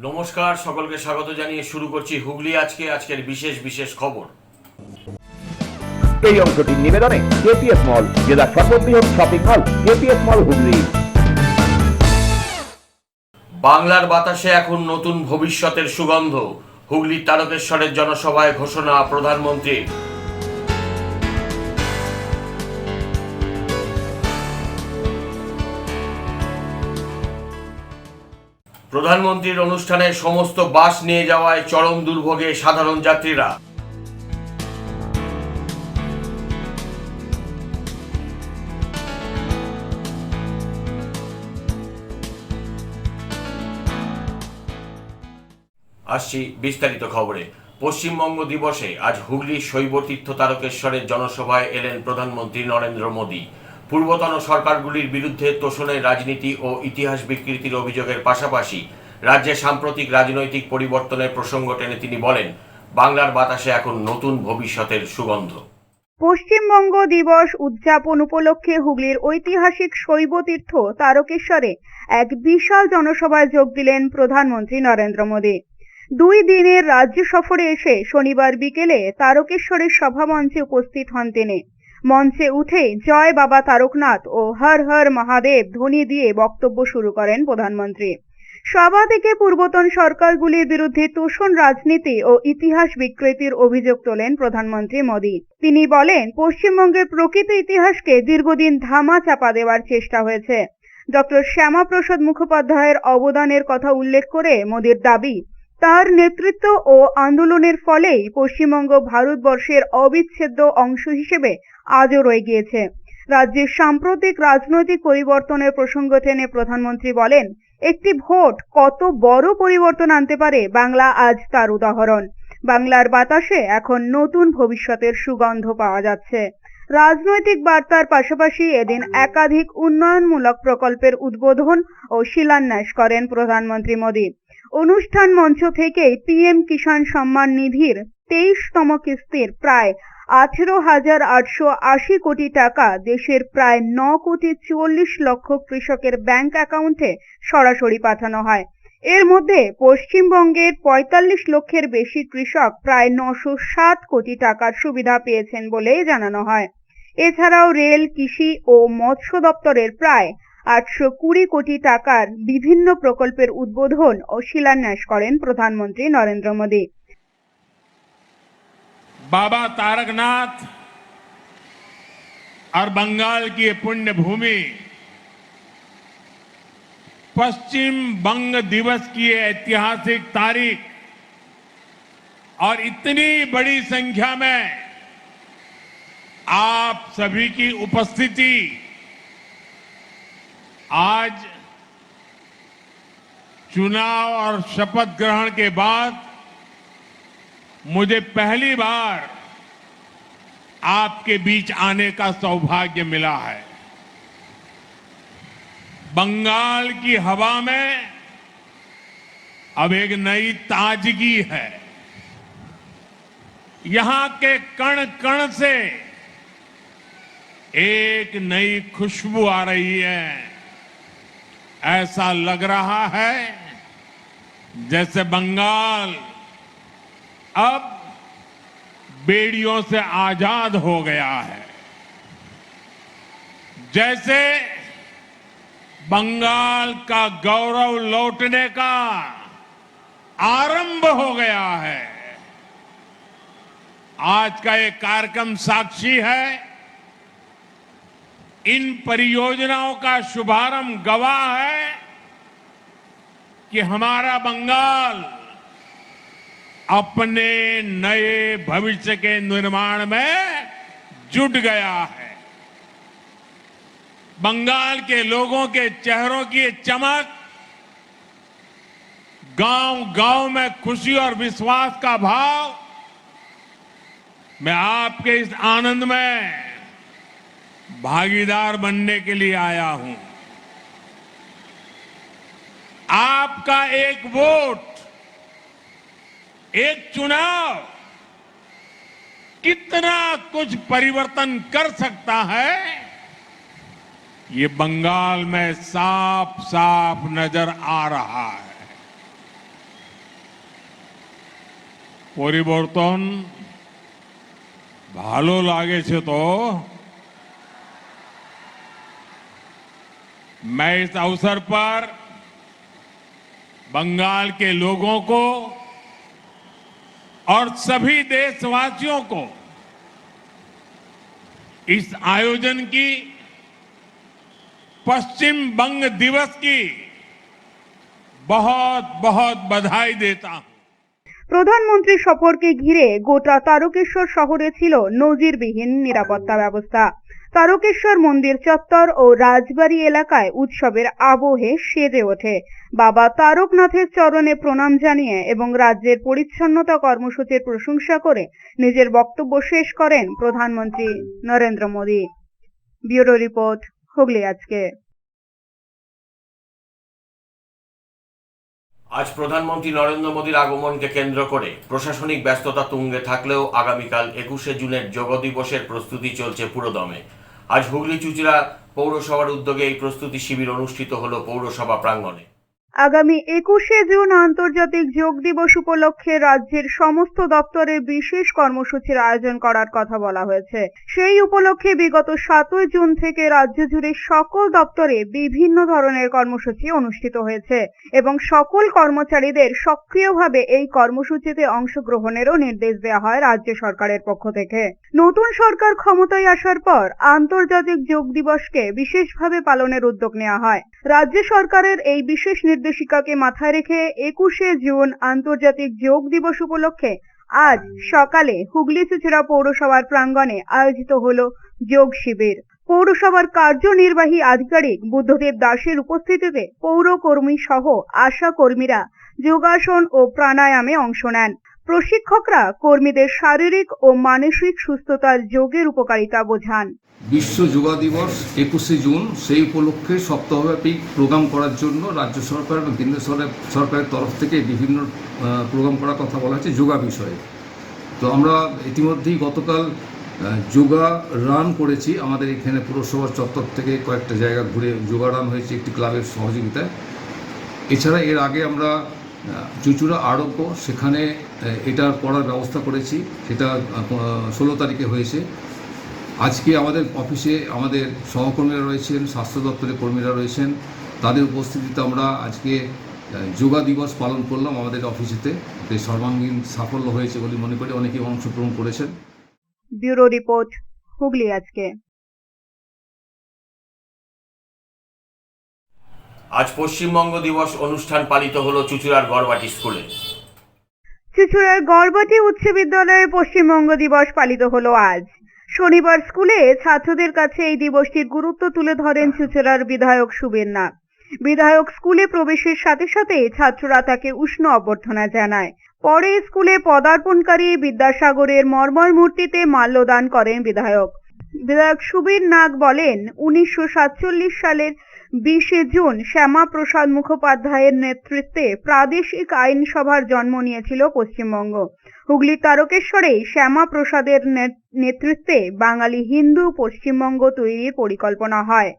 নমস্কার, সকলকে স্বাগত জানিয়ে শুরু করছি হুগলি আজকের বিশেষ খবর। এই অংশটির নিবেদনে কেপিএস মল, জেলার সর্ববৃহৎ শপিং মল কেপিএস মল হুগলি। বাংলার বাতাসে এখন নতুন ভবিষ্যতের সুগন্ধ। হুগলির তারকেশ্বরের জনসভায় ঘোষণা প্রধানমন্ত্রীর। প্রধানমন্ত্রীর অনুষ্ঠানে সমস্ত বাস নিয়ে যাওয়ায় চরম দুর্ভোগে সাধারণ যাত্রীরা। আসছি বিস্তারিত খবরে। পশ্চিমবঙ্গ দিবসে আজ হুগলির শৈবতীর্থ তারকেশ্বরের জনসভায় এলেন প্রধানমন্ত্রী নরেন্দ্র মোদী। পূর্বতন সরকারগুলির বিরুদ্ধে তোষণের রাজনীতি ও ইতিহাস বিকৃতির অভিযোগের পাশাপাশি রাজ্যে সাম্প্রতিক রাজনৈতিক পরিবর্তনের প্রসঙ্গ টেনে তিনি বলেন, বাংলার বাতাসে এখন নতুন ভবিষ্যতের সুগন্ধ। পশ্চিমবঙ্গ দিবস উদযাপন উপলক্ষে হুগলির ঐতিহাসিক শৈবতীর্থ তারকেশ্বরে এক বিশাল জনসভায় যোগ দিলেন প্রধানমন্ত্রী নরেন্দ্র মোদী। 2 দিনের রাজ্য সফরে এসে শনিবার বিকেলে তারকেশ্বরের সভামঞ্চে উপস্থিত হন তিনি। মঞ্চে উঠে জয় বাবা তারকনাথ ও হর হর মহাদেব ধ্বনি দিয়ে বক্তব্য শুরু করেন প্রধানমন্ত্রী। সভা থেকে পূর্বতন সরকারগুলির বিরুদ্ধে তোষণ রাজনীতি ও ইতিহাস বিকৃতির অভিযোগ তোলেন প্রধানমন্ত্রী মোদী। তিনি বলেন, পশ্চিমবঙ্গের প্রকৃত ইতিহাসকে দীর্ঘদিন ধামা চাপা দেওয়ার চেষ্টা হয়েছে। ডক্টর শ্যামাপ্রসাদ মুখোপাধ্যায়ের অবদানের কথা উল্লেখ করে মোদীর দাবি, তার নেতৃত্ব ও আন্দোলনের ফলেই পশ্চিমবঙ্গ ভারতবর্ষের অবিচ্ছেদ্য অংশ হিসেবে আজও রয়ে গিয়েছে। রাজ্যের সাম্প্রতিক রাজনৈতিক পরিবর্তনের প্রসঙ্গ টেনে প্রধানমন্ত্রী বলেন, একটি ভোট কত বড় পরিবর্তন আনতে পারে, বাংলা আজ তার উদাহরণ। বাংলার বাতাসে এখন নতুন ভবিষ্যতের সুগন্ধ পাওয়া যাচ্ছে। রাজনৈতিক বার্তার পাশাপাশি এদিন একাধিক উন্নয়নমূলক প্রকল্পের উদ্বোধন ও শিলান্যাস করেন প্রধানমন্ত্রী মোদী। অনুষ্ঠান মঞ্চ থেকেই পিএম কিষাণ সম্মান নিধির 23তম কিস্তির প্রায় 18,880 কোটি টাকা দেশের প্রায় 9,40,00,000 কৃষকের ব্যাংক অ্যাকাউন্টে সরাসরি পাঠানো হয়। এর মধ্যে পশ্চিমবঙ্গের 45 লক্ষের বেশি কৃষক প্রায় 907 কোটি টাকার সুবিধা পেয়েছেন বলে জানানো হয়। এছাড়াও রেল, কৃষি ও মৎস্য দপ্তরের প্রায় 820 কোটি টাকার বিভিন্ন প্রকল্পের উদ্বোধন ও শিলান্যাস করেন প্রধানমন্ত্রী নরেন্দ্র মোদী। बाबा तारकनाथ और बंगाल की ये पुण्य भूमि पश्चिम बंग दिवस की ये ऐतिहासिक तारीख और इतनी बड़ी संख्या में आप सभी की उपस्थिति आज चुनाव और शपथ ग्रहण के बाद मुझे पहली बार आपके बीच आने का सौभाग्य मिला है। बंगाल की हवा में अब एक नई ताजगी है। यहां के कण कण से एक नई खुशबू आ रही है। ऐसा लग रहा है जैसे बंगाल अब बेड़ियों से आजाद हो गया है। जैसे बंगाल का गौरव लौटने का आरंभ हो गया है। आज का ये कार्यक्रम साक्षी है। इन परियोजनाओं का शुभारंभ गवाह है कि हमारा बंगाल अपने नए भविष्य के निर्माण में जुट गया है। बंगाल के लोगों के चेहरों की चमक, गांव-गांव में खुशी और विश्वास का भाव, मैं आपके इस आनंद में भागीदार बनने के लिए आया हूं। आपका एक वोट, एक चुनाव कितना कुछ परिवर्तन कर सकता है, ये बंगाल में साफ साफ नजर आ रहा है। পরিবর্তন ভালো লাগেছে তো मैं इस अवसर पर बंगाल के लोगों को और सभी देशवासियों को इस आयोजन की पश्चिम बंग दिवस की बहुत बहुत बधाई देता हूं। প্রধানমন্ত্রী সফরকে ঘিরে গোটা তারকেশ্বর শহরে ছিল নজিরবিহীন নিরাপত্তা ব্যবস্থা। তারকেশ্বর মন্দির চত্বর ও রাজবাড়ী এলাকায় উৎসবের আবহে সেজে ওঠে। বাবা তারকনাথের চরণে প্রণাম জানিয়ে এবং রাজ্যের পরিচ্ছন্নতা কর্মসূচির প্রশংসা করে নিজের বক্তব্য শেষ করেন প্রধানমন্ত্রী নরেন্দ্র মোদী। ব্যুরো রিপোর্ট, হুগলি আজকে। আজ প্রধানমন্ত্রী নরেন্দ্র মোদীর আগমনকে কেন্দ্র করে প্রশাসনিক ব্যস্ততা তুঙ্গে থাকলেও আগামীকাল 21শে জুনের যোগ দিবসের প্রস্তুতি চলছে পুরোদমে। আজ হুগলি চুঁচুড়া পৌরসভার উদ্যোগে এই প্রস্তুতি শিবির অনুষ্ঠিত হলো পৌরসভা প্রাঙ্গণে। আগামী 21শে জুন আন্তর্জাতিক যোগ দিবস উপলক্ষে রাজ্যের সমস্ত দপ্তরে বিশেষ কর্মসূচির আয়োজন করার কথা বলা হয়েছে। সেই উপলক্ষে বিগত 7ই জুন থেকে রাজ্য জুড়ে সকল দপ্তরে বিভিন্ন ধরনের কর্মসূচি অনুষ্ঠিত হয়েছে এবং সকল কর্মচারীদের সক্রিয়ভাবে এই কর্মসূচিতে অংশগ্রহণেরও নির্দেশ দেওয়া হয় রাজ্য সরকারের পক্ষ থেকে। নতুন সরকার ক্ষমতায় আসার পর আন্তর্জাতিক যোগ দিবসকে বিশেষভাবে পালনের উদ্যোগ নেওয়া হয়। রাজ্য সরকারের এই বিশেষ নির্দেশিকাকে মাথায় রেখে 21শে জুন আন্তর্জাতিক যোগ দিবস উপলক্ষে আজ সকালে হুগলি চুঁচুড়া পৌরসভার প্রাঙ্গণে আয়োজিত হলো যোগ শিবির। পৌরসভার কার্যনির্বাহী আধিকারিক বুদ্ধদেব দাসের উপস্থিতিতে পৌর কর্মী সহ আশা কর্মীরা যোগাসন ও প্রাণায়ামে অংশ নেন। প্রশিক্ষকরা কর্মীদের শারীরিক ও মানসিক সুস্থতার যোগের উপকারিতা বোঝান। বিশ্ব যোগা দিবস 21শে জুন, সেই উপলক্ষে সপ্তাহব্যাপী প্রোগ্রাম করার জন্য রাজ্য সরকার এবং কেন্দ্র সরকারের তরফ থেকে বিভিন্ন প্রোগ্রাম করার কথা বলা হচ্ছে যোগা বিষয়ে। তো আমরা ইতিমধ্যেই গতকাল যোগা রান করেছি। আমাদের এখানে পুরসভার চত্বর থেকে কয়েকটা জায়গা ঘুরে যোগা রান হয়েছে একটি ক্লাবের সহযোগিতায়। এছাড়া এর আগে আমরা চুঁচুড়া আরোগ্য, সেখানে এটা করার ব্যবস্থা করেছি, সেটা 16 তারিখে হয়েছে। আজকে আমাদের অফিসে আমাদের সহকর্মীরা রয়েছেন, স্বাস্থ্য দপ্তরের কর্মীরা রয়েছেন, তাদের উপস্থিতিতে আমরা আজকে যোগা দিবস পালন করলাম আমাদের অফিসেতে। সর্বাঙ্গীন সাফল্য হয়েছে বলে মনে করি, অনেকেই অংশগ্রহণ করেছেন। ব্যুরো রিপোর্ট, হুগলি আজকে। আজ পশ্চিমবঙ্গ দিবস অনুষ্ঠান পালিত হলো চুঁচুড়ার গড়বাটি স্কুলে। চুঁচুড়ার গড়বাটি উচ্চ বিদ্যালয়ে পশ্চিমবঙ্গ দিবস পালিত হলো আজ। শনিবার স্কুলে ছাত্রদের কাছে এই দিবসটির গুরুত্ব তুলে ধরেন চুঁচুড়ার বিধায়ক সুবীর নাগ। বিধায়ক স্কুলে প্রবেশের সাথে সাথে ছাত্ররা তাকে উষ্ণ অভ্যর্থনা জানায়। পরে স্কুলে পদার্পণকারী বিদ্যাসাগরের মর্মর মূর্তিতে মাল্যদান করেন বিধায়ক। বিধায়ক সুবীর নাগ বলেন, 1947 সালের 20শে জুন শ্যামাপ্রসাদ মুখোপাধ্যায়ের নেতৃত্বে প্রাদেশিক আইনসভার জন্ম নিয়েছিল পশ্চিমবঙ্গ। হুগলির তারকেশ্বরে শ্যামাপ্রসাদের নেতৃত্বে বাঙালি হিন্দু পশ্চিমবঙ্গ তৈরির পরিকল্পনা হয়।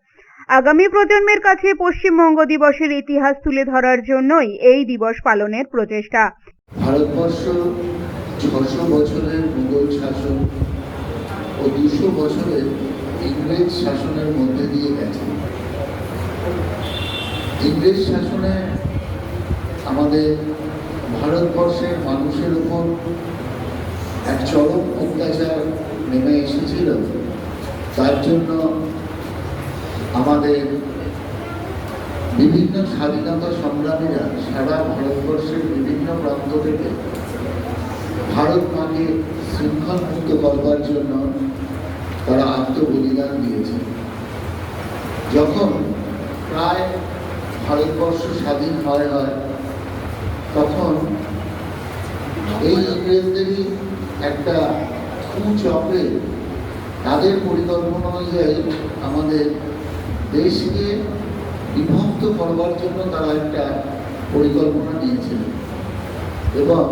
আগামী প্রজন্মের কাছে পশ্চিমবঙ্গ দিবসের ইতিহাস তুলে ধরার জন্যই এই দিবস পালনের প্রচেষ্টা। ভারতবর্ষ 600 বছরের মুঘল শাসন ও 200 বছরের ইংরেজ শাসনের মধ্যে দিয়ে গেছে। ইংরেজ শাসনে আমাদের ভারতবর্ষের মানুষের উপর এক চরম অত্যাচার নেমে এসেছিল। তার জন্য আমাদের বিভিন্ন স্বাধীনতা সংগ্রামীরা সারা ভারতবর্ষের বিভিন্ন প্রান্ত থেকে ভারত মাকে শৃঙ্খল মুক্ত করবার জন্য তারা আত্মবলিদান দিয়েছে। যখন প্রায় ভারতবর্ষ স্বাধীন হয় তখন এই ইংরেজদেরই একটা কুচক্রে তাদের পরিকল্পনা অনুযায়ী আমাদের দেশকে বিভক্ত করবার জন্য তারা একটা পরিকল্পনা নিয়েছিল এবং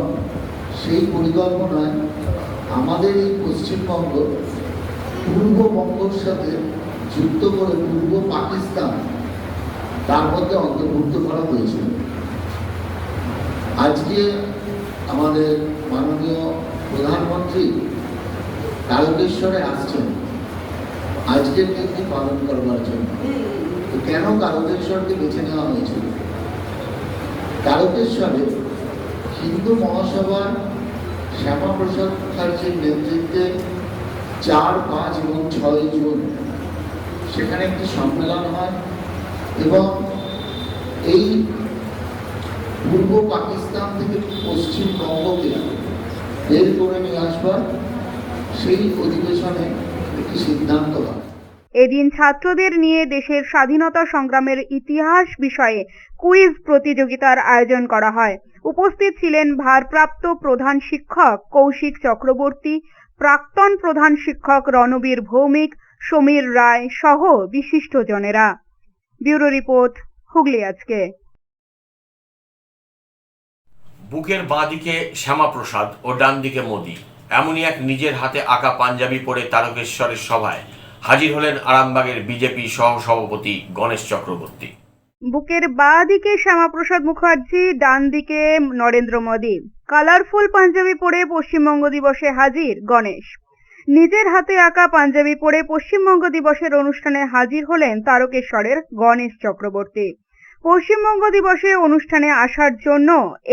সেই পরিকল্পনায় আমাদের এই পশ্চিমবঙ্গ পূর্ববঙ্গের সাথে যুক্ত করে পূর্ব পাকিস্তান তার মধ্যে অন্তর্ভুক্ত করা হয়েছিল। আজকে আমাদের মাননীয় প্রধানমন্ত্রী তারকেশ্বরে আসছেন আজকের দিনটি পালন করবার জন্য। তো কেন তারকেশ্বরকে বেছে নেওয়া হয়েছিল? তারকেশ্বরে হিন্দু মহাসভার শ্যামাপ্রসাদ মুখার্জির নেতৃত্বে 4, 5 এবং 6 জুন সেখানে একটি সম্মেলন হয় এবং এই পূর্ব পাকিস্তান থেকে পশ্চিমবঙ্গকে বের করে নিয়ে আসবার সেই অধিবেশনে একটি সিদ্ধান্ত হয়। এদিন ছাত্রদের নিয়ে দেশের স্বাধীনতা সংগ্রামের ইতিহাস বিষয়ে কুইজ প্রতিযোগিতার আয়োজন করা হয়। উপস্থিত ছিলেন ভারপ্রাপ্ত প্রধান শিক্ষক কৌশিক চক্রবর্তী, প্রাক্তন প্রধান শিক্ষক রণবীর ভৌমিক, সমীর রায় সহ বিশিষ্টজনেরা। ব্যুরো রিপোর্ট, হুগলি আজকে। বুকের বাঁ দিকে শ্যামাপ্রসাদ ও ডান দিকে মোদি, এমনই এক নিজের হাতে আঁকা পাঞ্জাবি পরে তারকেশ্বরের সভায় হাজির হলেন আরামবাগের বিজেপি সহসভাপতি গণেশ চক্রবর্তী। বুকের বাঁ দিকে শ্যামাপ্রসাদ মুখার্জি, ডান দিকে নরেন্দ্র মোদী। কালারফুল পাঞ্জাবি পরে পশ্চিমবঙ্গ দিবসে হাজির গণেশ। নিজের হাতে আঁকা পাঞ্জাবি পরে পশ্চিমবঙ্গ দিবসের অনুষ্ঠানে হাজির হলেন তারকেশ্বরের গণেশ চক্রবর্তী। পশ্চিমবঙ্গ দিবসে অনুষ্ঠানে আসার জন্য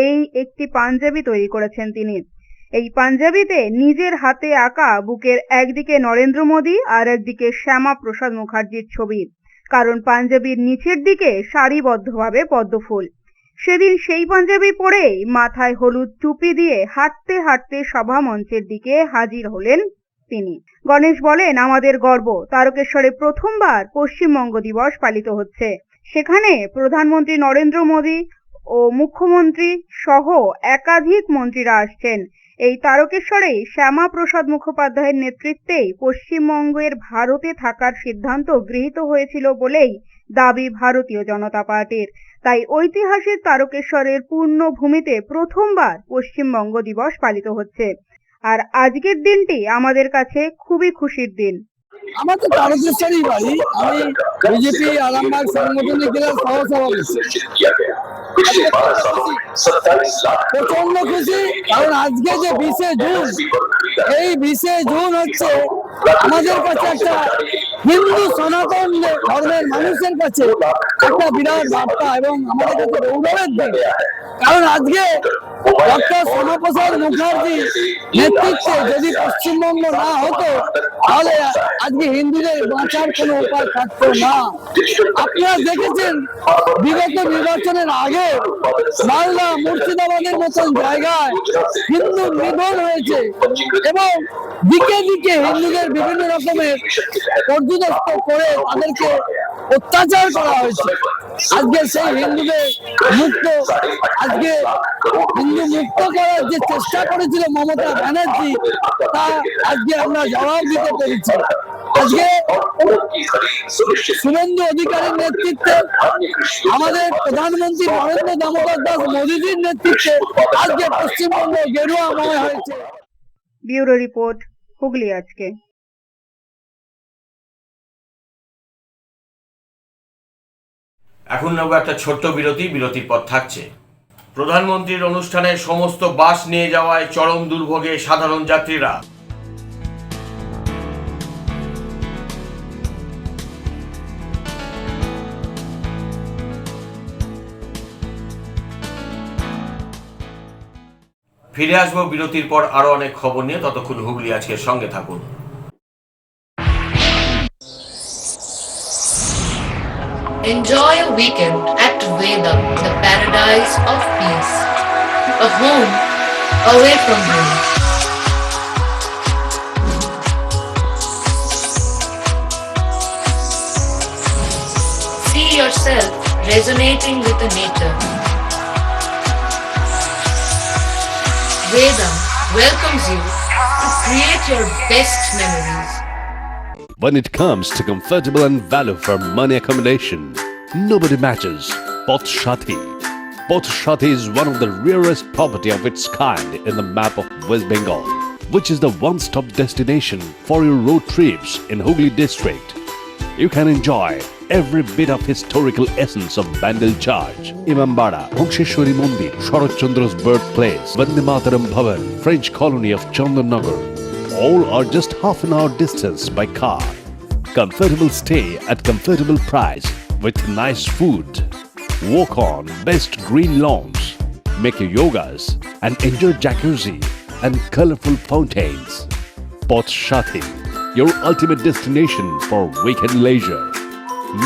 এই একটি পাঞ্জাবি তৈরি করেছেন তিনি। এই পাঞ্জাবিতে নিজের হাতে আঁকা বুকের একদিকে নরেন্দ্র মোদী আর একদিকে শ্যামাপ্রসাদ মুখার্জির ছবি, কারণ পাঞ্জাবির নিচের দিকে সারিবদ্ধভাবে পদ্মফুল। সেদিন সেই পাঞ্জাবি পরেই মাথায় হলুদ টুপি দিয়ে হাঁটতে হাঁটতে সভা মঞ্চের দিকে হাজির হলেন তিনি। গণেশ বলেন, আমাদের গর্ব, তারকেশ্বরে প্রথমবার পশ্চিমবঙ্গ দিবস পালিত হচ্ছে। সেখানে প্রধানমন্ত্রী নরেন্দ্র মোদী ও মুখ্যমন্ত্রী সহ একাধিক মন্ত্রীরা আসছেন। এই তারকেশ্বরেই শ্যামাপ্রসাদ মুখোপাধ্যায়ের নেতৃত্বেই পশ্চিমবঙ্গের ভারতে থাকার সিদ্ধান্ত গৃহীত হয়েছিল বলেই দাবি ভারতীয় জনতা পার্টির। তাই ঐতিহাসিক তারকেশ্বরের পূর্ণভূমিতে প্রথমবার পশ্চিমবঙ্গ দিবস পালিত হচ্ছে। আর আজকের দিনটি আমাদের কাছে খুবই খুশির দিন। আমার তো তারকেশ্বরই বাড়ি। আমি বিজেপি আরামবাগ সাংগঠনিক জেলার সহসভাপতি। প্রচন্ড খুশি, কারণ আজকে যে 20শে জুন, এই 20শে জুন হচ্ছে আমাদের কাছে একটা হিন্দু সনাতন ধর্মের মানুষের কাছে একটা বিরাট বার্তা এবং আমাদের কাছে গৌরবের দিন। কারণ আজকে ডক্টর শ্যামাপ্রসাদ মুখার্জি নেতৃত্বে যদি পশ্চিমবঙ্গ না হতো, তাহলে আজকে হিন্দুদের বাঁচার কোনো উপায় থাকতো না। আপনারা দেখেছেন বিগত নির্বাচনের আগে মালদা, মুর্শিদাবাদের মতন জায়গায় হিন্দু নিধন হয়েছে এবং দিকে দিকে হিন্দুদের বিভিন্ন রকমের পর্যদস্ত করে তাদেরকে অত্যাচার করা হয়েছে। আজকে সেই হিন্দুদের মুক্ত, আজকে হিন্দু মুক্ত করার যে চেষ্টা করেছিল মমতা ব্যানার্জি, তা আজকে আমরা জবাব দিতে পেরেছি। আজকে শুভেন্দু অধিকারীর নেতৃত্বে, আমাদের প্রধানমন্ত্রী নরেন্দ্র দামোদর দাস মোদীজির নেতৃত্বে আজকে পশ্চিমবঙ্গ গেরুয়াময় হয়েছে। ব্যুরো রিপোর্ট, হুগলি আজকে। এখন নেব একটা ছোট্ট বিরতি। বিরতির পর থাকছে প্রধানমন্ত্রীর অনুষ্ঠানে সমস্ত বাস নিয়ে যাওয়ায় চরম দুর্ভোগে সাধারণ যাত্রীরা। ফিরে আসবো বিরতির পর আরো অনেক খবর নিয়ে। ততক্ষণ হুগলি আজকের সঙ্গে থাকুন। Enjoy a weekend at Vedam, the paradise of peace. A home away from home. See yourself resonating with the nature. Vedam welcomes you to create your best memories. When it comes to comfortable and value for money accommodation, nobody matches Poth Shati. Poth Shati is one of the rarest property of its kind in the map of West Bengal, which is the one-stop destination for your road trips in Hooghly district. You can enjoy every bit of historical essence of Bandel Charge, Imambara, Bongsheshwari Mandir, Sharat Chandra's birthplace, Vande Mataram Bhavan, French colony of Chandannagar. All are just half an hour distance by car. Comfortable stay at comfortable price with nice food. Walk on best green lawns. Make your yogas and enjoy jacuzzi and colorful fountains. Poth Shati, your ultimate destination for weekend leisure.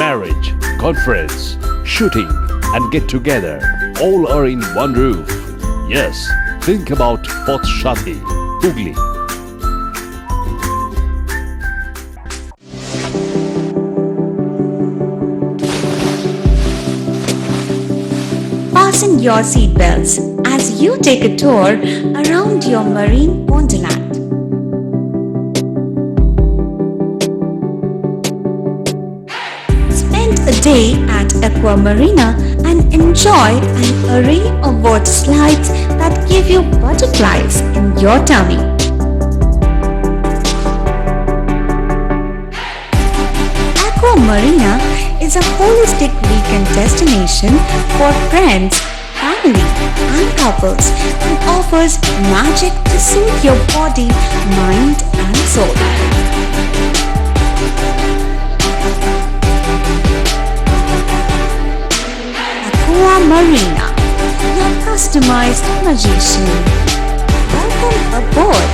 Marriage, conference, shooting and get together all are in one roof. Yes, think about Poth Shati, Hooghly. Fasten your seatbelts as you take a tour around your marine wonderland. Spend a day at Aqua Marina and enjoy an array of water slides that give you butterflies in your tummy. Aqua Marina is a holistic weekend destination for friends, family, and couples and offers magic to soothe your body, mind, and soul. Aqua Marina, your customized magician. Welcome aboard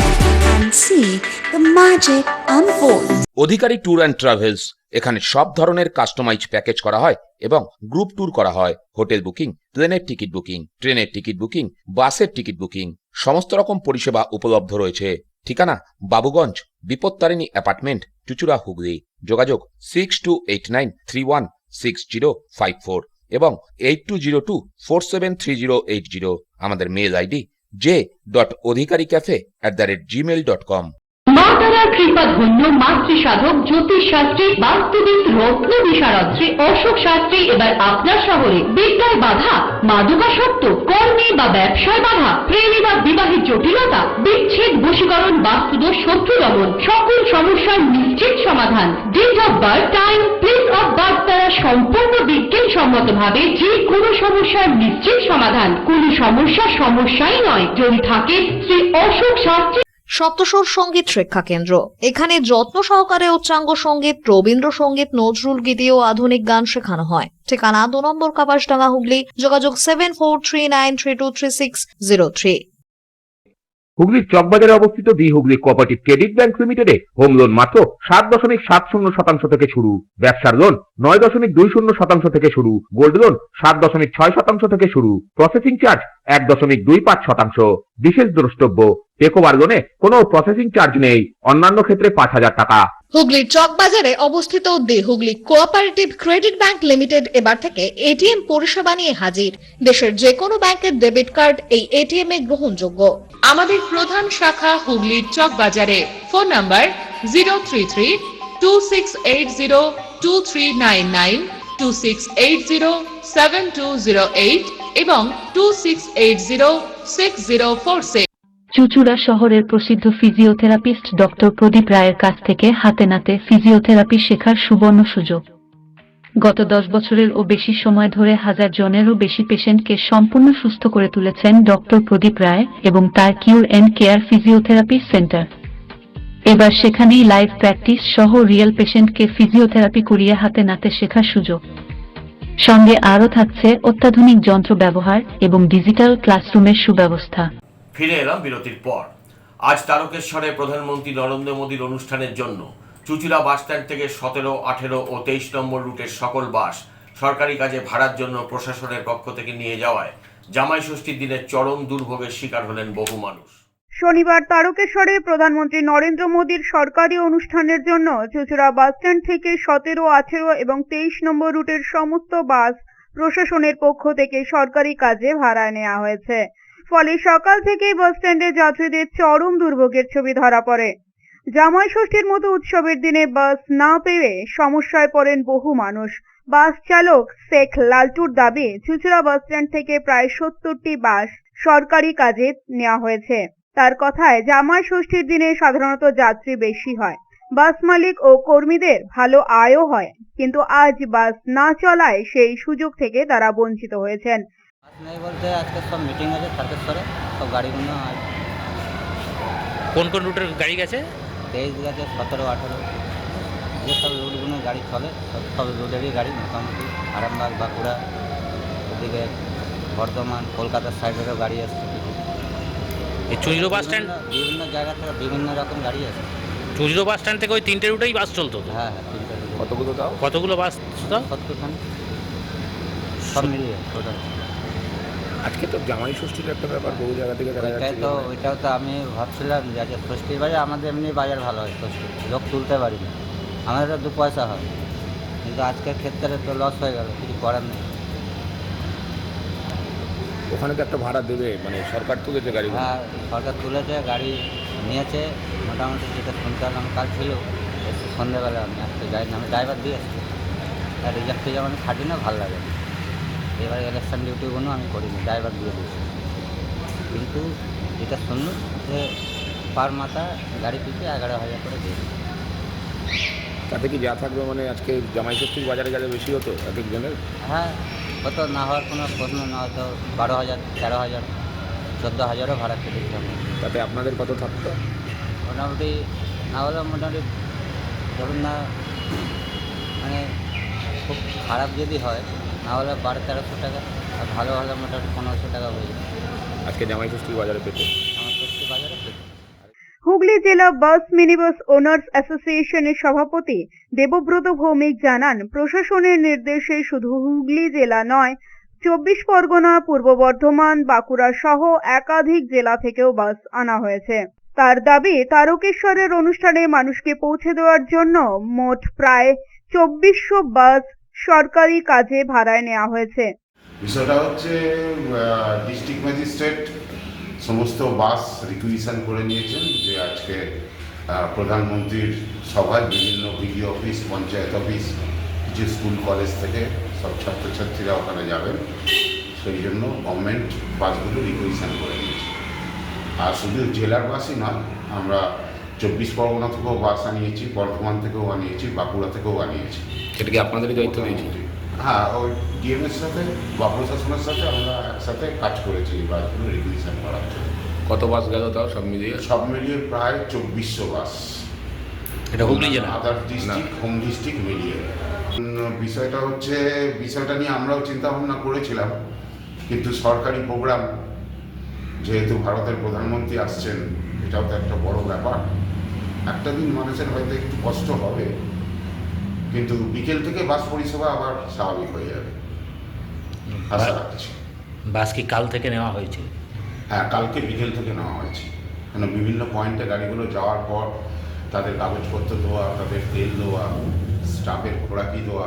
and see the magic unfold. Adhikari tour and travels এখানে সব ধরনের customise package করা হয় এবং group tour করা হয়। Hotel booking, প্লেনের ticket booking, ট্রেনের টিকিট বুকিং, বাসের টিকিট বুকিং, সমস্ত রকম পরিষেবা উপলব্ধ রয়েছে। ঠিকানা বাবুগঞ্জ, বিপত্তারিণী অ্যাপার্টমেন্ট, চুচুড়া, হুগলি। যোগাযোগ 6289316054 এবং 8202473080। আমাদের মেল আইডি j.odhikaricafe@gmail.com। মাতারার কৃপা ধন্য মাতৃ সাধক জ্যোতিষ শাস্ত্রী, বাস্তুবিদ, রত্ন বিশারদ্রী অশোক শাস্ত্রী এবার আপনার শহরে। বিদ্যায় বাধা, মাদকাসক্ত, কর্মে বা ব্যবসায় বাধা, প্রেমী বা বিবাহের জটিলতা, বিচ্ছেদ, বশীকরণ, বাস্তুদোষ, শত্রু দমন, সকল সমস্যার নিশ্চিত সমাধান। Date of birth, time, place of birth দ্বারা সম্পূর্ণ বিজ্ঞানসম্মত ভাবে যে কোনো সমস্যার নিশ্চিত সমাধান। কোন সমস্যাই নয় যদি থাকে শ্রী অশোক শাস্ত্রী। সপ্তস্বর সঙ্গীত শিক্ষা কেন্দ্র। এখানে যত্ন সহকারে উচ্চাঙ্গ সঙ্গীত, রবীন্দ্রসঙ্গীত, নজরুল গীতি ও আধুনিক গান শেখানো হয়। ঠিকানা 2 নম্বর কাপাসডাঙ্গা, হুগলি। যোগাযোগ 7439323603। হুগলির চকবাজারে অবস্থিত the Hooghly cooperative credit bank লিমিটেডে হোম লোন মাত্র 7.70% থেকে শুরু। ব্যবসার লোন 9.20% থেকে শুরু। গোল্ড লোন 7.6% থেকে শুরু। Processing charge 1.25%। বিশেষ দ্রষ্টব্য, টেকওভার লোনে কোনো প্রসেসিং চার্জ নেই। অন্যান্য ক্ষেত্রে 5,000 টাকা। হুগলির চকবাজারে অবস্থিত the Hooghly cooperative credit bank limited এবার থেকে এটিএম পরিষেবা নিয়ে হাজির। দেশের যে কোনো ব্যাংকের ডেবিট কার্ড এই এটিএম এ গ্রহণযোগ্য। আমাদের প্রধান শাখা হুগলির চকবাজারে। ফোন নাম্বার 033-2680-2399, 2680-7208 এবং 2680-6046। চুচুড়া শহরের প্রসিদ্ধ ফিজিওথেরাপিস্ট ডক্টর প্রদীপ রায়ের কাছ থেকে হাতে নাতে ফিজিওথেরাপি শেখার সুবর্ণ সুযোগ। গত 10 বছরের ও বেশি সময় ধরে 1000 জনেরও বেশি পেশেন্টকে সম্পূর্ণ সুস্থ করে তুলেছেন ডক্টর প্রদীপ রায় এবং তার কিউর এন্ড কেয়ার ফিজিওথেরাপি সেন্টার। এবার সেখানেই লাইভ প্র্যাকটিস সহ রিয়েল পেশেন্টকে ফিজিওথেরাপি করিয়ে হাতে নাতে শেখার সুযোগ। সঙ্গে আরও থাকছে অত্যাধুনিক যন্ত্র ব্যবহার এবং ডিজিটাল ক্লাসরুমের সুব্যবস্থা। ফিরে এলাম বিরতির পর। আজ তারকেশ্বরে প্রধানমন্ত্রী নরেন্দ্র মোদীর অনুষ্ঠানের জন্য চুচুড়া বাসস্ট্যান্ড থেকে 17, 18 ও 23 নম্বর রুটের সকল বাস সরকারি কাজে ভাড়ার জন্য প্রশাসনের পক্ষ থেকে নিয়ে যাওয়ায় জামাই ষষ্ঠীর দিনে চরম দুর্ভোগের শিকার হলেন বহু মানুষ। শনিবার তারকেশ্বরে প্রধানমন্ত্রী নরেন্দ্র মোদীর সরকারি অনুষ্ঠানের জন্য চুচুড়া বাসস্ট্যান্ড থেকে 17, 18 এবং 23 নম্বর রুটের সমস্ত বাস প্রশাসনের পক্ষ থেকে সরকারি কাজে ভাড়ায় নেওয়া হয়েছে। ফলে সকাল থেকেই বাসস্ট্যান্ডে যাত্রীদের চরম দুর্ভোগের ছবি ধরা পড়ে। জামাই ষষ্ঠীর মতো উৎসবের দিনে বাস না পেয়ে সমস্যায় পড়েন বহু মানুষ। বাস চালক শেখ লালটুর দাবি, চুচুড়া বাসস্ট্যান্ড থেকে প্রায় 70টি বাস সরকারি কাজে নেওয়া হয়েছে। তার কথায়, জামাই ষষ্ঠীর দিনে সাধারণত যাত্রী বেশি হয়, বাস মালিক ও কর্মীদের ভালো আয়ও হয়, কিন্তু আজ বাস না চলায় সেই সুযোগ থেকে তারা বঞ্চিত হয়েছেন। বাস নেই বলতে আজকে সব মিটিং আছে তারকেশ্বরে, সব গাড়িগুলো আর কোন কোন রুটের গাড়ি গেছে? 23 গেছে, 17-18 যেসব রুটগুলো গাড়ি চলে সব রুটেরই গাড়ি মোটামুটি। আরামবাগ, বাঁকুড়া, ওদিকে বর্ধমান, কলকাতার সাইডেরও গাড়ি আসছে। এই চুঁচুড়া বাস স্ট্যান্ড, বিভিন্ন জায়গা থেকে বিভিন্ন রকম গাড়ি আছে। চুঁচুড়া বাস স্ট্যান্ড থেকে ওই 3টে রুটেই বাস চলতো তো? হ্যাঁ হ্যাঁ, 3টে রুট। কতগুলো বাস তো? 70খানি সব মিলিয়ে টোটাল। আজকে তো জামাই ষষ্ঠীর একটা ব্যাপার, বহু জায়গা থেকে দেখা যাচ্ছে। ওইটাও তো আমি ভাবছিলাম যে আজকে ষষ্ঠীর বাজার, আমাদের এমনি বাজার ভালো হয় ষষ্ঠী, লোক তুলতে পারি না, আমাদের 2 পয়সা হয়, কিন্তু আজকের ক্ষেত্রে তো লস হয়ে গেল, কিছু করার নেই। ওখানে তো একটা ভাড়া দেবে, মানে সরকার তুলেছে গাড়ি। হ্যাঁ, সরকার তুলেছে, গাড়ি নিয়েছে মোটামুটি, যেটা শুনতে পেলাম কাল ছিল, এসে সন্ধ্যেবেলা আমি আজকে যাই না, আমি ড্রাইভার দিয়ে আসছি, আর রিজার্ভ যেমন আমি খাটি না, ভালো লাগে না। এবার ইলেকশন ডিউটিগুলো আমি করিনি, ড্রাইভার দিয়ে দিয়েছি, কিন্তু যেটা শুনলাম যে পার মাথা গাড়ি পিছিয়ে 11,000 করে দিয়েছি। তাতে কি যা থাকবে, মানে আজকে জামাই ষষ্ঠীর বাজারে গেলে বেশি হতো এক একজনের? হ্যাঁ, কত না হওয়ার কোনো প্রশ্ন না, হতো 12,000, 13,000, 14,000ও ভাড়া কেটেছি আমরা। তাতে আপনাদের কত থাকতো? মোটামুটি না হলেও মোটামুটি ধরুন না, মানে খুব খারাপ যদি হয় না হলে 1200-1300 টাকা, আর ভালো হলে মোটামুটি 1500 টাকা হয়ে যায় আজকে জামাই ষষ্ঠীর বাজারে পেতে। আমার ষষ্ঠী বাজারে পেতে। হুগলি জেলা বাস মিনিবাস ওনার্স অ্যাসোসিয়েশনের সভাপতি দেবব্রত ভৌমিক জানান, প্রশাসনের নির্দেশে শুধু হুগলি জেলা নয়, 24 পরগনা, পূর্ব বর্ধমান, বাঁকুড়া সহ একাধিক জেলা থেকেও বাস আনা হয়েছে। তার দাবি, তারকেশ্বরের অনুষ্ঠানে মানুষকে পৌঁছে দেওয়ার জন্য মোট প্রায় 2400 বাস সরকারি কাজে ভাড়ায় নেওয়া হয়েছে। বিষয়টা হচ্ছে ডিস্ট্রিক্ট ম্যাজিস্ট্রেট সমস্ত বাস রিকুইজিশন করে নিয়েছেন যে আজকে প্রধানমন্ত্রীর সভায় বিভিন্ন বিডিও অফিস, পঞ্চায়েত অফিস, কিছু স্কুল কলেজ থেকে সব ছাত্রছাত্রীরা ওখানে যাবেন, সেই জন্য গভর্নমেন্ট বাসগুলো রিকুইজিশন করে নিয়েছে। আর শুধু জেলার বাসই নয়, আমরা 24 পরগনা থেকেও বাস আনিয়েছি, বর্ধমান থেকেও আনিয়েছি, বাঁকুড়া থেকেও আনিয়েছি। সেটা কি আপনাদেরই দায়িত্ব নিয়েছি? হ্যাঁ, ওই ডিএমের সাথে বা প্রশাসনের সাথে আমরা একসাথে কাজ করেছি এই বাসগুলো রিকুইজিশন করার জন্য। কত বাস গেল তাও সব মিলিয়ে? সব মিলিয়ে প্রায় 2400 বাস। এটা হুগলি জেলা, আদার ডিস্ট্রিক্ট, হোম ডিস্ট্রিক্ট মিলিয়ে। বিষয়টা নিয়ে আমরাও চিন্তা ভাবনা করেছিলাম, কিন্তু সরকারি প্রোগ্রাম, যেহেতু ভারতের প্রধানমন্ত্রী আসছেন, এটাও তো একটা বড় ব্যাপার। একটা দিন মানুষের হয়তো একটু কষ্ট হবে, কিন্তু বিকেল থেকে বাস পরিষেবা আবার স্বাভাবিক হয়ে যাবে আশা রাখছি। বাস কি কাল থেকে নেওয়া হয়েছে? হ্যাঁ, কালকে বিকেল থেকে নেওয়া হয়েছে, কেন বিভিন্ন পয়েন্টে গাড়িগুলো যাওয়ার পর তাদের কাগজপত্র দেওয়া, তাদের তেল দেওয়া, স্টাফের খোরাকি দেওয়া,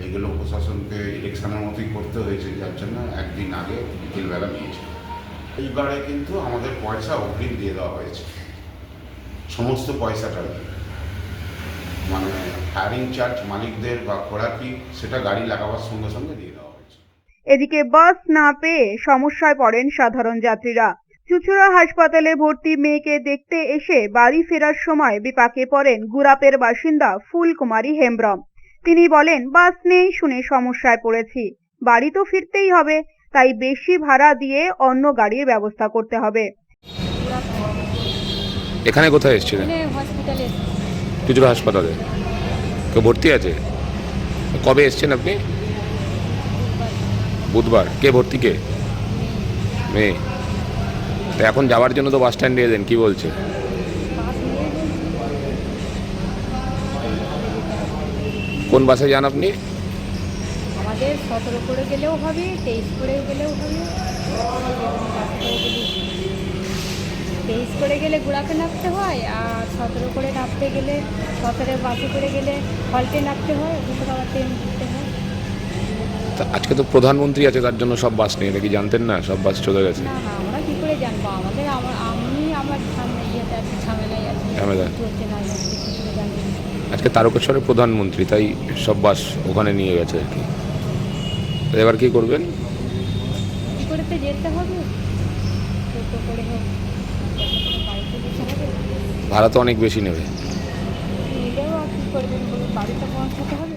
এগুলো প্রশাসনকে ইলেকশনের মতোই করতে হয়েছে, যার জন্য একদিন আগে বিকেলবেলা নিয়েছে। এইবারে কিন্তু আমাদের পয়সা অগ্রিম দিয়ে দেওয়া হয়েছে, সমস্ত পয়সাটাই, মানে হায়ারিং চার্জ মালিকদের বা খোরাকি, সেটা গাড়ি লাগাবার সঙ্গে সঙ্গে দিয়ে দেওয়া হয়েছে। এদিকে বাস না পেয়ে সমস্যায় পড়েন সাধারণ যাত্রীরা। চুঁচুড়া হাসপাতালে ভর্তি মেয়েকে দেখতে এসে বাড়ি ফেরার সময় বিপাকে পড়েন গুরাপের বাসিন্দা ফুলকুমারী হেমব্রম। তিনি বলেন, বাস নেই শুনে সমস্যায় পড়েছি, বাড়ি তো ফিরতেই হবে, তাই বেশি ভাড়া দিয়ে অন্য গাড়ির ব্যবস্থা করতে হবে। এখানে কোথায় এসেছিলেন? হসপিটালে। চুঁচুড়া হাসপাতালে কেউ ভর্তি আছে? কবে এসছেন আপনি? বুধবার। কে ভর্তি? কে? মেয়ে। তো এখন যাওয়ার জন্য তো বাস স্ট্যান্ডে এলেন, কি বলছে? কোন বাসে যান আপনি? আমাদের 17 করে গেলেও হবে, 23 করে গেলেও হবে। 23 করে গেলে গুড়াপে নামতে হয়, আর 17 করে নামতে গেলে 17 বাসে করে গেলে হল্টে নামতে হয়, ওখান থেকে আবার ট্রেন ধরতে হয়। আজকে তো প্রধানমন্ত্রী আছে, তার জন্য সব বাস নেই, এটা কি জানতেন না? সব বাস চলে গেছে। না না, আমরা কী করে জানবো? আমার সামনে ইয়েতে আছি, ঝামেলায় আছি, ঝামেলা চলছে না, কী করে জানবো? আজকে তারকেশ্বরের প্রধানমন্ত্রী, তাই সব বাস ওখানে নিয়ে গেছে আর কি। তো এবার কি করবেন? কী করে তো যেতে হবে, টোটো করে হোক, বাড়িতে যেতে হবে। ভাড়া তো অনেক বেশি নেবে। দেবেন বলুন, বাড়িতে পৌঁছাতে হবে।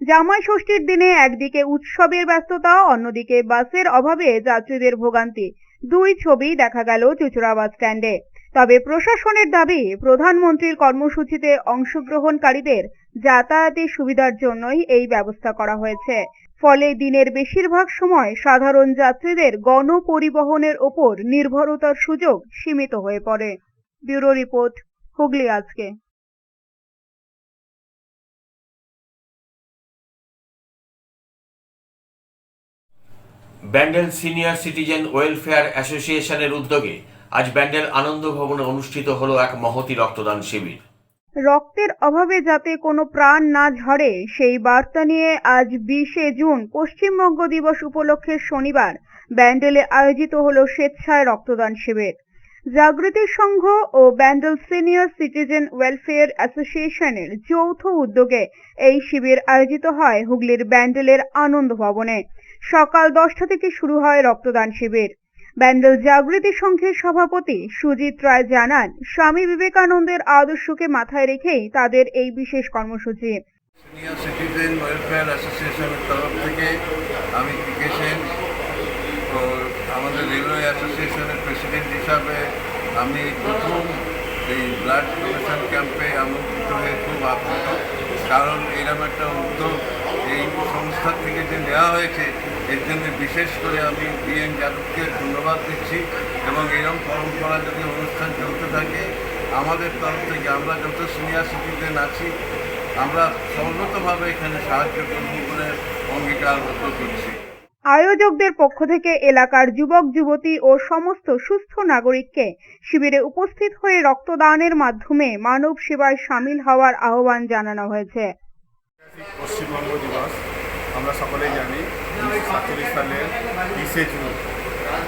জামাই ষষ্ঠীর দিনে একদিকে উৎসবের ব্যস্ততা, অন্যদিকে বাসের অভাবে যাত্রীদের ভোগান্তি, দুই ছবি দেখা গেল চুঁচুড়া বাস স্ট্যান্ডে। তবে প্রশাসনের দাবি, প্রধানমন্ত্রীর কর্মসূচিতে অংশগ্রহণকারীদের যাতায়াতের সুবিধার জন্যই এই ব্যবস্থা করা হয়েছে। ফলে দিনের বেশিরভাগ সময় সাধারণ যাত্রীদের গণপরিবহনের ওপর নির্ভরতার সুযোগ সীমিত হয়ে পড়ে। ব্যুরো রিপোর্ট, হুগলি আজকে। ব্যান্ডেল সিনিয়র সিটিজেন ওয়েলফেয়ার অ্যাসোসিয়েশনের উদ্যোগে আজ ব্যান্ডেল আনন্দ ভবনে অনুষ্ঠিত হলো এক মহতী রক্তদান শিবির। রক্তের অভাবে যাতে কোনো প্রাণ না ঝরে সেই বার্তা নিয়ে আজ 20শে জুন পশ্চিমবঙ্গ দিবস উপলক্ষে শনিবার ব্যান্ডেলে আয়োজিত হলো স্বেচ্ছায় রক্তদান শিবির। জাগৃতি সংঘ ও ব্যান্ডেল সিনিয়র সিটিজেন ওয়েলফেয়ার অ্যাসোসিয়েশনের যৌথ উদ্যোগে এই শিবির আয়োজিত হয় হুগলির ব্যান্ডেলের আনন্দ ভবনে। সকাল 10টা থেকে শুরু হয় রক্তদান শিবির। ব্যান্ডেল জাগৃতি সংঘের সভাপতি সুজিত রায় জানান, স্বামী বিবেকানন্দের আদর্শকে মাথায় রেখেই তাদের এই বিশেষ কর্মসূচি। সিনিয়র সিটিজেন ওয়েলফেয়ার অ্যাসোসিয়েশনের তরফ থেকে আমি পিকে সেন, তো আমাদের রেলওয়ে অ্যাসোসিয়েশনের প্রেসিডেন্ট হিসাবে আমি প্রথম এই ব্লাড ডোনেশন ক্যাম্পে আমন্ত্রিত হয়ে খুব আপ্লুত, কারণ এরকম একটা উদ্যোগ এই সংস্থা থেকে যে নেওয়া হয়েছে এর জন্য বিশেষ করে আমি বিএন যাদবকে ধন্যবাদ দিচ্ছি। এবং এরকম পরম্পরা যদি অনুষ্ঠান চলতে থাকে আমাদের তরফ থেকে আমরা যত সিনিয়র সিটিজেন আছি আমরা সর্বতভাবে এখানে সাহায্য করব বলে অঙ্গীকারবদ্ধ করছি। আয়োজকদের পক্ষ থেকে এলাকার যুবক যুবতী ও সমস্ত সুস্থ নাগরিককে শিবিরে উপস্থিত হয়ে রক্তদানের মাধ্যমে মানব সেবায় সামিল হওয়ার আহ্বান জানানো হয়েছে। পশ্চিমবঙ্গ দিবস আমরা সকলেই জানি 1947 সালের 20শে জুন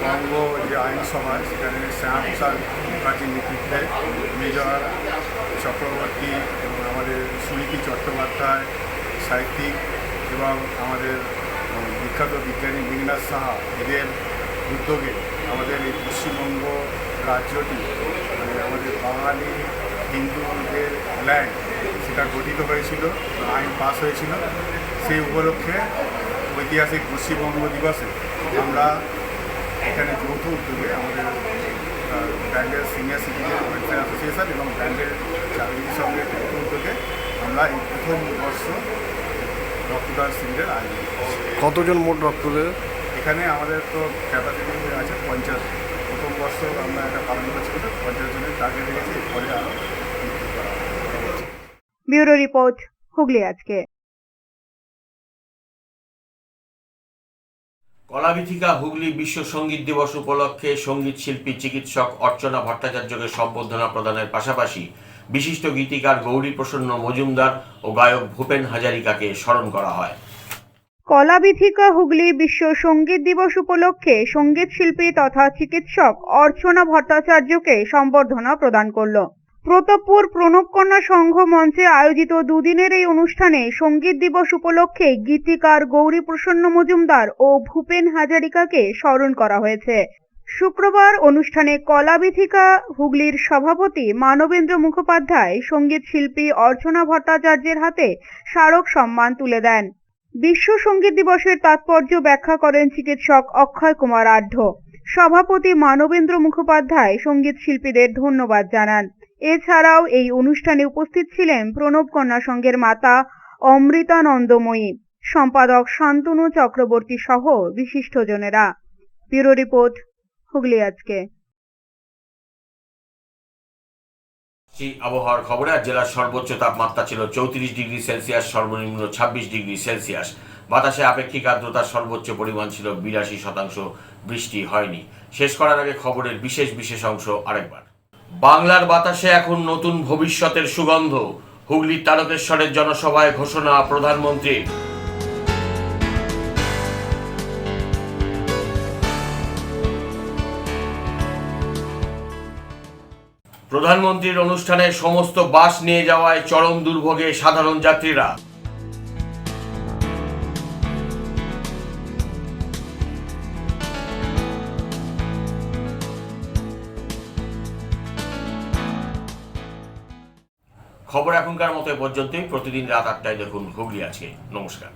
বঙ্গ যে আইনসভা সেখানে শ্যামাপ্রসাদ মুখার্জির নেতৃত্বে মেজর চক্রবর্তী এবং আমাদের সুনীতি চট্টোপাধ্যায় সাহিত্যিক এবং আমাদের বিখ্যাত বিজ্ঞানী বিঘ্নাস সাহা এদের উদ্যোগে আমাদের এই পশ্চিমবঙ্গ রাজ্যটি মানে আমাদের বাঙালি হিন্দুদের ল্যান্ড সেটা গঠিত হয়েছিল, আইন পাস হয়েছিল। সেই উপলক্ষে ঐতিহাসিক পশ্চিমবঙ্গ দিবসে আমরা এখানে যৌথ উদ্যোগে আমাদের Bandel senior citizen welfare association এবং ব্যান্ডেল চাকরির সঙ্গে যৌথ উদ্যোগে আমরা এই প্রথম বর্ষ রক্তদান শিবিরের আয়োজন করছি। কতজন মোট রক্ত দেবে? এখানে আমাদের তো ক্যাপাসিটি আছে 50। প্রথম বর্ষ আমরা একটা পালন করছি, 50 জনের টার্গেট রেখেছি, এরপরে আরও ব্যুরো রিপোর্ট, হুগলি আজকে। কলাবিথিকা হুগলি বিশ্ব সঙ্গীত দিবস উপলক্ষে সঙ্গীত শিল্পী চিকিৎসক অর্চনা ভট্টাচার্যকে সম্বর্ধনা প্রদানের পাশাপাশি বিশিষ্ট গীতিকার গৌরী প্রসন্ন মজুমদার ও গায়ক ভূপেন হাজারিকাকে স্মরণ করা হয়। কলাবিথিকা হুগলি বিশ্ব সঙ্গীত দিবস উপলক্ষে সঙ্গীত শিল্পী তথা চিকিৎসক অর্চনা ভট্টাচার্যকে সম্বর্ধনা প্রদান করল। প্রতাপপুর প্রণবকন্যা সংঘ মঞ্চে আয়োজিত দুদিনের এই অনুষ্ঠানে সঙ্গীত দিবস উপলক্ষে গীতিকার গৌরী প্রসন্ন মজুমদার ও ভূপেন হাজারিকাকে স্মরণ করা হয়েছে। শুক্রবার অনুষ্ঠানে কলাবিথিকা হুগলির সভাপতি মানবেন্দ্র মুখোপাধ্যায় সঙ্গীত শিল্পী অর্চনা ভট্টাচার্যের হাতে স্মারক সম্মান তুলে দেন। বিশ্ব সঙ্গীত দিবসের তাৎপর্য ব্যাখ্যা করেন চিকিৎসক অক্ষয় কুমার আঢ্য। সভাপতি মানবেন্দ্র মুখোপাধ্যায় সঙ্গীত শিল্পীদের ধন্যবাদ জানান। এছাড়াও এই অনুষ্ঠানে উপস্থিত ছিলেন প্রণবকন্যা সংঘের মাতা অমৃতানন্দময়ী, সম্পাদক শান্তনু চক্রবর্তী সহ বিশিষ্টজনেরা। ব্যুরো রিপোর্ট, হুগলি আজকে। আবহাওয়ার খবরে আজ জেলার সর্বোচ্চ তাপমাত্রা ছিল 34 ডিগ্রি সেলসিয়াস, সর্বনিম্ন 26 ডিগ্রি সেলসিয়াস। বাতাসে আপেক্ষিক আর্দ্রতার সর্বোচ্চ পরিমাণ ছিল 82%। বৃষ্টি হয়নি। শেষ করার আগে খবরের বিশেষ অংশ আরেকবার। বাংলার বাতাসে এখন নতুন ভবিষ্যতের সুগন্ধ। হুগলির তারকেশ্বরের জনসভায় ঘোষণা প্রধানমন্ত্রীর। প্রধানমন্ত্রীর অনুষ্ঠানে সমস্ত বাস নিয়ে যাওয়ায় চরম দুর্ভোগে সাধারণ যাত্রীরা। খবর এখনকার মতো এ পর্যন্তই। প্রতিদিন রাত 8টায় দেখুন হুগলি আছে। নমস্কার।